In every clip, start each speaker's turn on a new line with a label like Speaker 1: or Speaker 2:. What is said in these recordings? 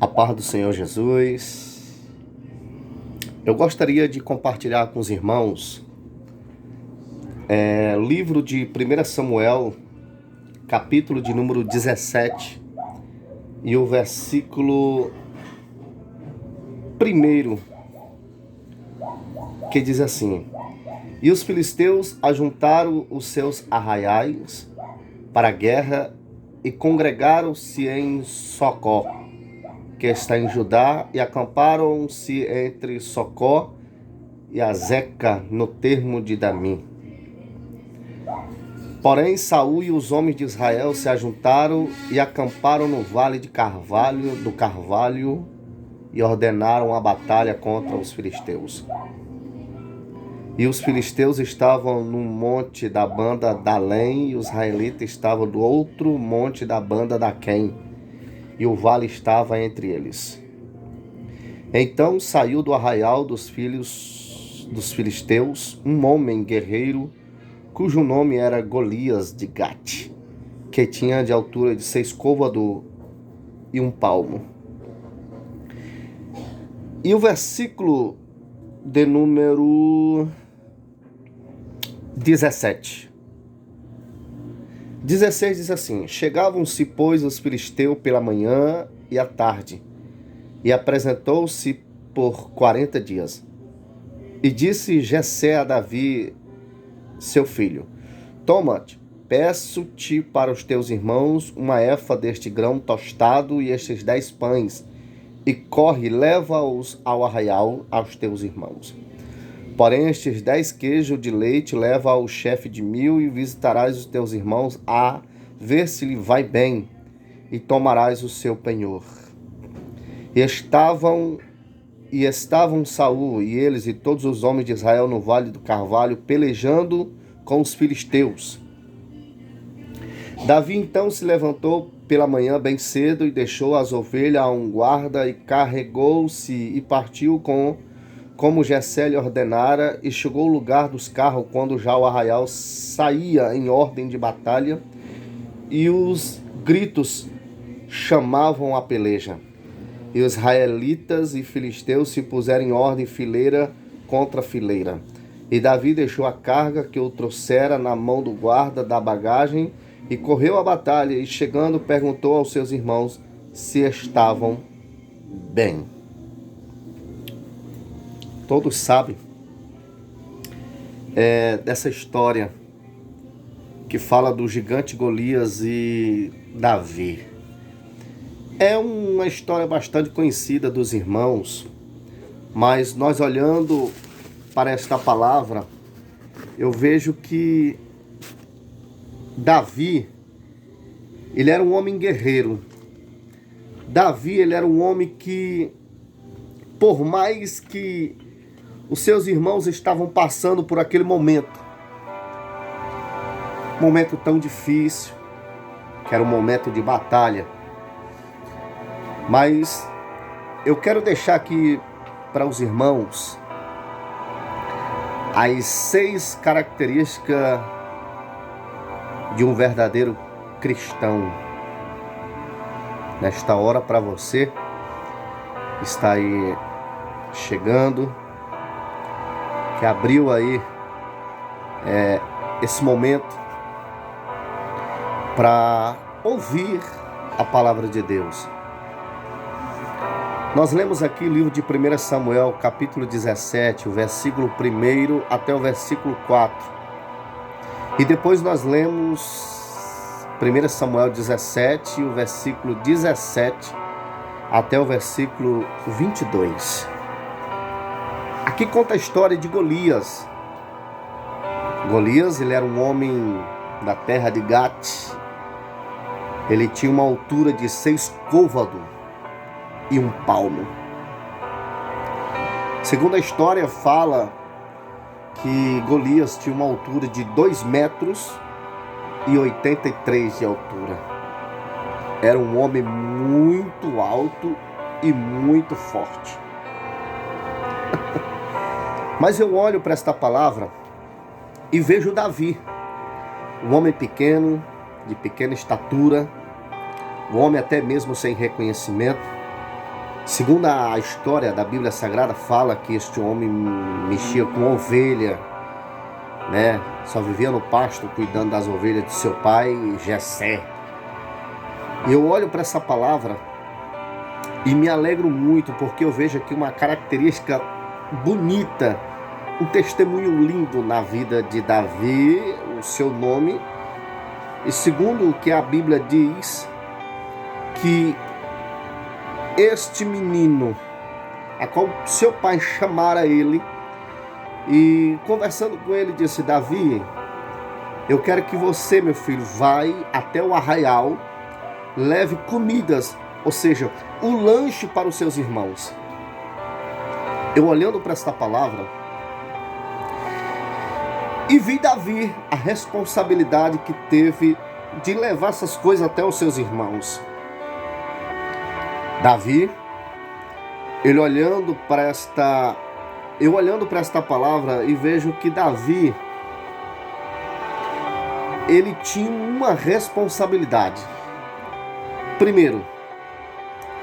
Speaker 1: A paz do Senhor Jesus. Eu gostaria de compartilhar com os irmãos livro de 1 Samuel, capítulo de número 17, e o versículo 1, que diz assim: E os filisteus ajuntaram os seus arraiais para a guerra e congregaram-se em Socó, que está em Judá, e acamparam-se entre Socó e Azeca, no termo de Damim. Porém, Saul e os homens de Israel se ajuntaram e acamparam no vale do Carvalho, e ordenaram a batalha contra os filisteus. E os filisteus estavam no monte da banda Dalém, e os israelitas estavam do outro monte da banda Daquém, e o vale estava entre eles. Então saiu do arraial dos filhos dos filisteus um homem guerreiro, cujo nome era Golias de Gate, que tinha de altura de 6 côvados e 1 palmo. E o versículo de número 17. 16 diz assim: Chegavam-se, pois, os filisteus pela manhã e à tarde, e apresentou-se por 40 dias. E disse Jessé a Davi, seu filho: Toma-te, peço-te para os teus irmãos uma efa deste grão tostado e estes 10 pães, e corre, leva-os ao arraial aos teus irmãos. Porém, estes 10 queijos de leite leva ao chefe de 1000, e visitarás os teus irmãos a ver se lhe vai bem, e tomarás o seu penhor. E estavam Saul e eles e todos os homens de Israel no vale do Carvalho, pelejando com os filisteus. Davi então se levantou pela manhã bem cedo e deixou as ovelhas a um guarda, e carregou-se e partiu como Jessé lhe ordenara, e chegou ao lugar dos carros quando já o arraial saía em ordem de batalha, e os gritos chamavam a peleja. E os israelitas e filisteus se puseram em ordem, fileira contra fileira. E Davi deixou a carga que o trouxera na mão do guarda da bagagem, e correu à batalha, e chegando perguntou aos seus irmãos se estavam bem. Todos sabem dessa história que fala do gigante Golias e Davi. É uma história bastante conhecida dos irmãos, mas nós olhando para esta palavra, eu vejo que Davi, ele era um homem guerreiro. Davi, ele era um homem que, por mais que os seus irmãos estavam passando por aquele momento tão difícil, que era um momento de batalha, mas eu quero deixar aqui para os irmãos as 6 características de um verdadeiro cristão. Nesta hora, para você que está aí chegando, que abriu aí esse momento para ouvir a palavra de Deus. Nós lemos aqui o livro de 1 Samuel, capítulo 17, o versículo 1 até o versículo 4. E depois nós lemos 1 Samuel 17, o versículo 17 até o versículo 22. Aqui conta a história de Golias. Golias, ele era um homem da terra de Gate. Ele tinha uma altura de 6 côvados e 1 palmo. Segundo a história, fala que Golias tinha uma altura de 2 metros e 83 de altura. Era um homem muito alto e muito forte. Mas eu olho para esta palavra e vejo Davi, um homem pequeno, de pequena estatura, um homem até mesmo sem reconhecimento, Segundo a história da Bíblia Sagrada, fala que este homem mexia com ovelha, né? Só vivia no pasto cuidando das ovelhas de seu pai, Jessé. E eu olho para essa palavra e me alegro muito, porque eu vejo aqui uma característica bonita, um testemunho lindo na vida de Davi, o seu nome. E segundo o que a Bíblia diz, que este menino, a qual seu pai chamara ele, e conversando com ele, disse: Davi, eu quero que você, meu filho, vai até o arraial, leve comidas, ou seja, o lanche para os seus irmãos. Eu olhando para esta palavra, e vi Davi a responsabilidade que teve de levar essas coisas até os seus irmãos. Davi, eu olhando para esta palavra e vejo que Davi, ele tinha uma responsabilidade. Primeiro,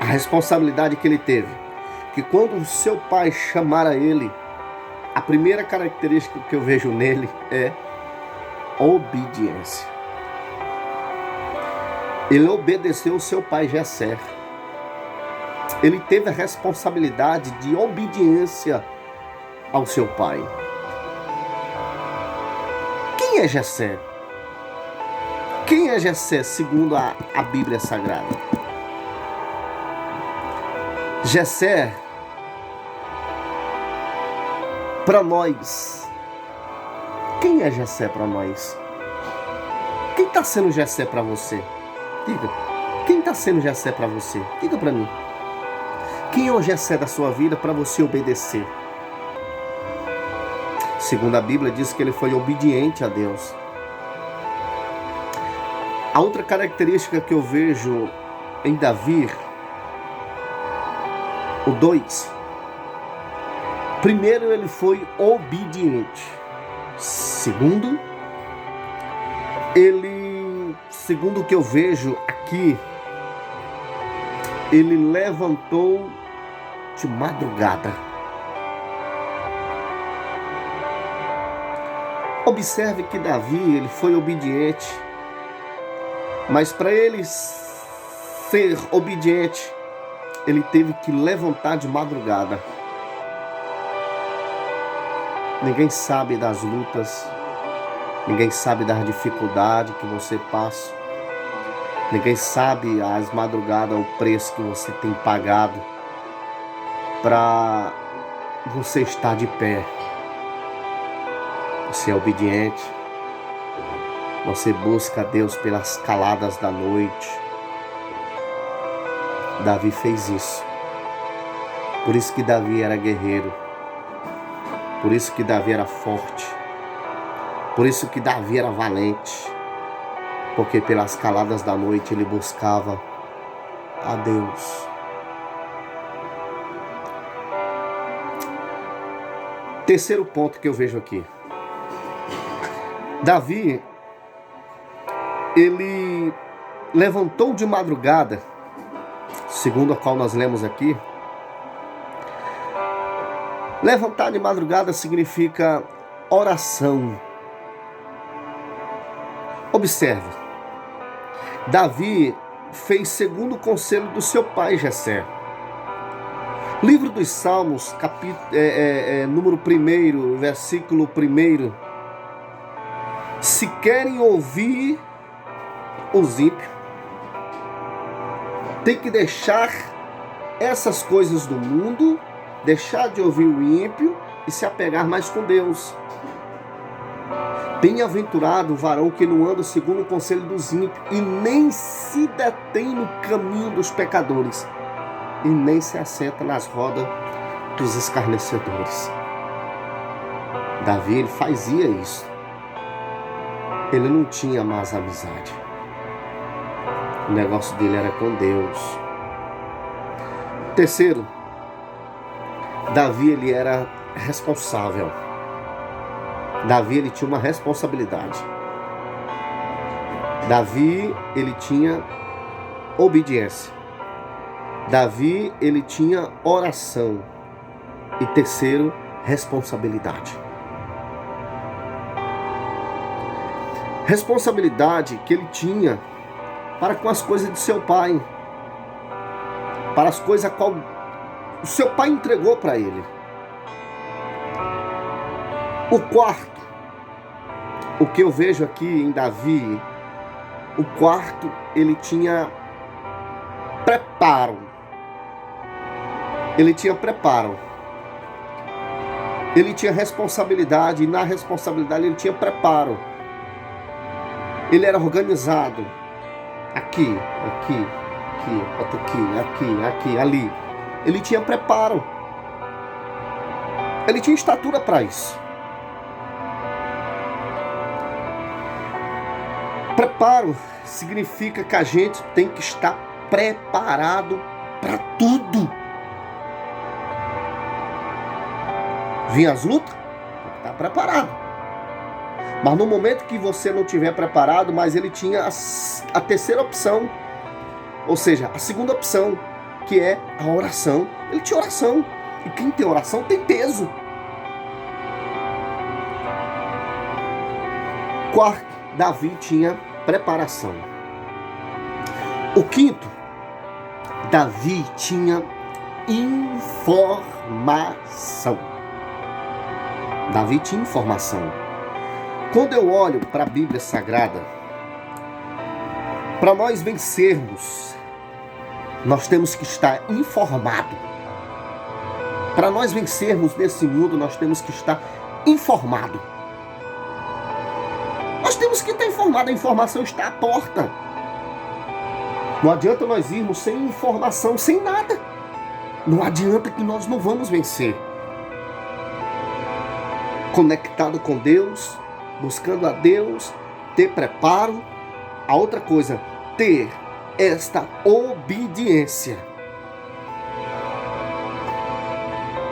Speaker 1: a responsabilidade que ele teve, que quando o seu pai chamara ele, a primeira característica que eu vejo nele é obediência. Ele obedeceu o seu pai Jessé. Ele teve a responsabilidade de obediência ao seu pai. Quem é Jessé? Quem é Jessé segundo a Bíblia Sagrada? Jessé, para nós, quem é Jessé para nós? Quem está sendo Jessé para você? Diga, quem está sendo Jessé para você? Diga para mim. Quem é o Jessé da sua vida para você obedecer? Segundo a Bíblia, diz que ele foi obediente a Deus. A outra característica que eu vejo em Davi, o 2. Primeiro, ele foi obediente. Segundo o que eu vejo aqui, ele levantou de madrugada. Observe que Davi, ele foi obediente, mas para ele ser obediente, ele teve que levantar de madrugada. Ninguém sabe das lutas, ninguém sabe das dificuldades que você passa, ninguém sabe as madrugadas, o preço que você tem pagado para você estar de pé. Você é obediente, você busca a Deus pelas caladas da noite. Davi fez isso. Por isso que Davi era guerreiro. Por isso que Davi era forte. Por isso que Davi era valente. Porque pelas caladas da noite ele buscava a Deus. Terceiro ponto que eu vejo aqui. Davi, ele levantou de madrugada, segundo a qual nós lemos aqui. Levantar de madrugada significa oração. Observe, Davi fez segundo o conselho do seu pai Jessé. Livro dos Salmos, número 1, versículo 1. Se querem ouvir os ímpios, tem que deixar essas coisas do mundo, deixar de ouvir o ímpio e se apegar mais com Deus. Bem-aventurado o varão que não anda segundo o conselho dos ímpios e nem se detém no caminho dos pecadores e nem se assenta nas rodas dos escarnecedores. Davi, ele fazia isso. Ele não tinha mais amizade. O negócio dele era com Deus. Terceiro, Davi, ele era responsável. Davi, ele tinha uma responsabilidade. Davi, ele tinha obediência. Davi, ele tinha oração. E terceiro, responsabilidade. Responsabilidade que ele tinha para com as coisas de seu pai, para as coisas a qual o seu pai entregou para ele. O quarto, o que eu vejo aqui em Davi, o quarto, ele tinha preparo. Ele tinha preparo. Ele tinha responsabilidade, e na responsabilidade ele tinha preparo. Ele era organizado. Aqui, bota aqui, ali. Ele tinha preparo. Ele tinha estatura para isso. Preparo significa que a gente tem que estar preparado para tudo. Vinha as lutas, tem que estar preparado. Mas no momento que você não estiver preparado, mas ele tinha a terceira opção, ou seja, a segunda opção, que é a oração. Ele tinha oração. E quem tem oração tem peso. Quarto, Davi tinha preparação. O quinto, Davi tinha informação. Davi tinha informação. Quando eu olho para a Bíblia Sagrada, para nós vencermos, nós temos que estar informado. Para nós vencermos nesse mundo, nós temos que estar informado. Nós temos que estar informado. A informação está à porta. Não adianta nós irmos sem informação, sem nada. Não adianta, que nós não vamos vencer. Conectado com Deus, buscando a Deus, ter preparo. A outra coisa, ter esta obediência.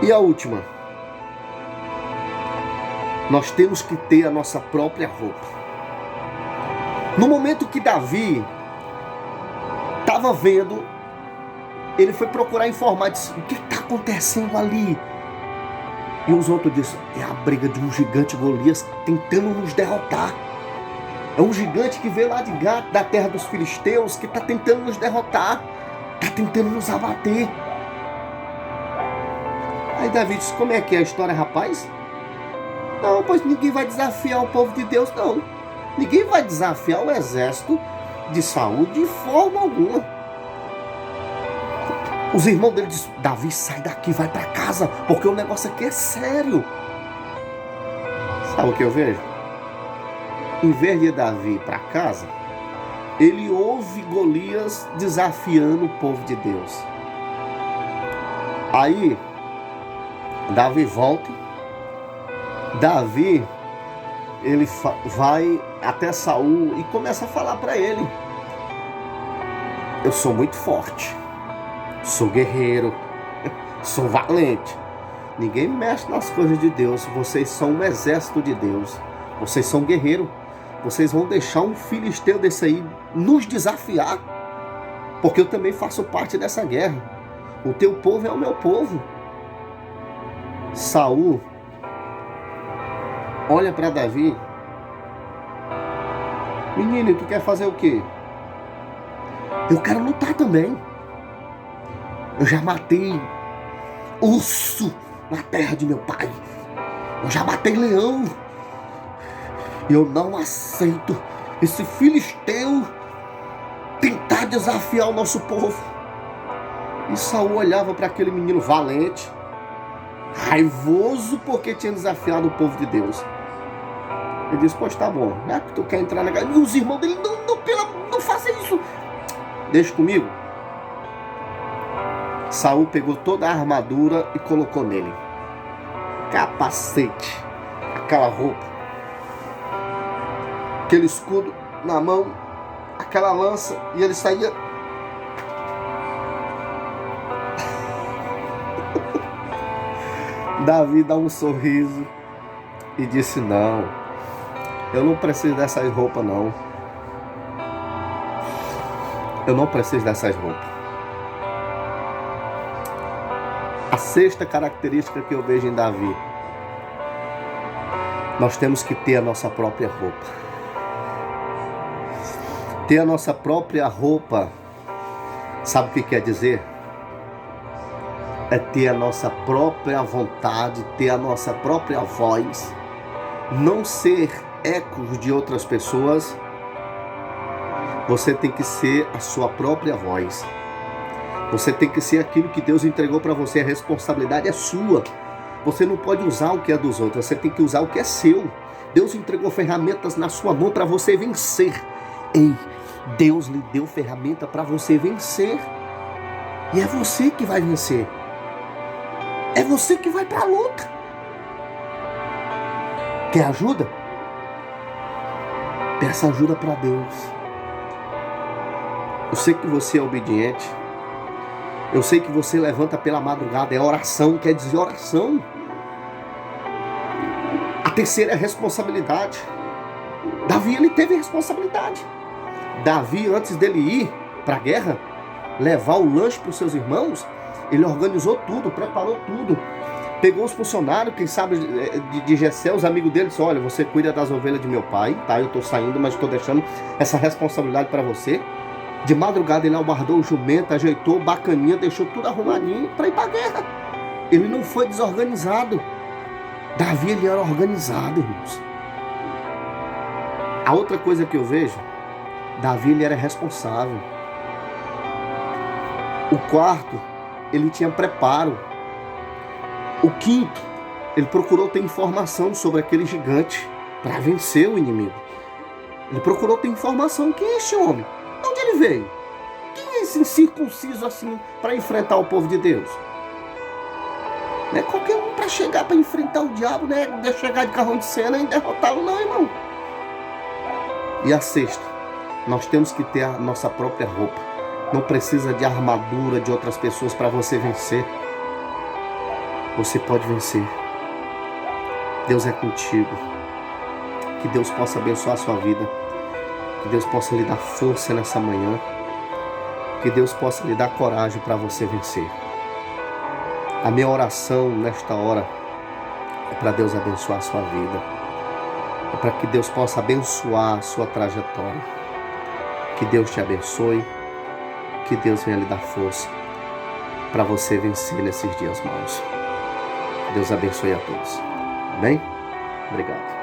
Speaker 1: E a última, nós temos que ter a nossa própria roupa. No momento que Davi estava vendo, ele foi procurar informar, disse: o que está acontecendo ali? E os outros disseram: é a briga de um gigante Golias tentando nos derrotar. É um gigante que veio lá de Gato, da terra dos filisteus, que está tentando nos derrotar, está tentando nos abater. Aí Davi disse: como é que é a história, rapaz? Não, pois ninguém vai desafiar o povo de Deus, não. Ninguém vai desafiar o exército de Saul de forma alguma. Os irmãos dele dizem: Davi, sai daqui, vai para casa, porque o negócio aqui é sério. Sabe o que eu vejo? Em vez de Davi ir para casa, ele ouve Golias desafiando o povo de Deus. Aí Davi volta. Davi, ele vai até Saul e começa a falar para ele: eu sou muito forte, sou guerreiro, sou valente. Ninguém mexe nas coisas de Deus. Vocês são um exército de Deus. Vocês são guerreiros. Vocês vão deixar um filisteu desse aí nos desafiar? Porque eu também faço parte dessa guerra. O teu povo é o meu povo. Saul olha para Davi: menino, tu quer fazer o quê? Eu quero lutar também. Eu já matei urso na terra de meu pai. Eu já matei leão. Eu não aceito esse filisteu tentar desafiar o nosso povo. E Saul olhava para aquele menino valente, raivoso porque tinha desafiado o povo de Deus. Ele disse: pois tá bom, já que tu quer entrar na guerra. E os irmãos dele: não faça isso. Deixa comigo. Saul pegou toda a armadura e colocou nele. Capacete, aquela roupa, aquele escudo na mão, aquela lança, e ele saía. Davi dá um sorriso e disse: não, eu não preciso dessas roupas, não. Eu não preciso dessas roupas. sexta característica que eu vejo em Davi: nós temos que ter a nossa própria roupa. Ter a nossa própria roupa, sabe o que quer dizer? É ter a nossa própria vontade, ter a nossa própria voz, não ser ecos de outras pessoas. Você tem que ser a sua própria voz. Você tem que ser aquilo que Deus entregou para você. A responsabilidade é sua. Você não pode usar o que é dos outros, você tem que usar o que é seu. Deus entregou ferramentas na sua mão para você vencer. Ei, Deus lhe deu ferramenta para você vencer. E é você que vai vencer. É você que vai para a luta. Quer ajuda? Peça ajuda para Deus. Eu sei que você é obediente. Eu sei que você levanta pela madrugada. É oração, quer dizer oração. A terceira é responsabilidade. Davi, ele teve responsabilidade. Davi, antes dele ir para a guerra, levar o lanche para os seus irmãos, ele organizou tudo, preparou tudo. Pegou os funcionários, quem sabe de Jessé, os amigos dele, disse: olha, você cuida das ovelhas de meu pai, tá? Eu estou saindo, mas estou deixando essa responsabilidade para você. De madrugada ele albardou o jumento, ajeitou, bacaninha, deixou tudo arrumadinho para ir para a guerra. Ele não foi desorganizado. Davi, ele era organizado, irmãos. A outra coisa que eu vejo, Davi, ele era responsável. O quarto, ele tinha preparo. O quinto, ele procurou ter informação sobre aquele gigante para vencer o inimigo. Ele procurou ter informação. Quem é esse homem? De onde ele veio? Quem é esse incircunciso assim para enfrentar o povo de Deus? Não é qualquer um para chegar para enfrentar o diabo, né? De chegar de carrão de cena e derrotá-lo, não, irmão. E a sexta, nós temos que ter a nossa própria roupa. Não precisa de armadura de outras pessoas para você vencer. Você pode vencer. Deus é contigo. Que Deus possa abençoar a sua vida. Que Deus possa lhe dar força nessa manhã. Que Deus possa lhe dar coragem para você vencer. A minha oração nesta hora é para Deus abençoar a sua vida. É para que Deus possa abençoar a sua trajetória. Que Deus te abençoe. Que Deus venha lhe dar força para você vencer nesses dias maus. Que Deus abençoe a todos. Amém? Obrigado.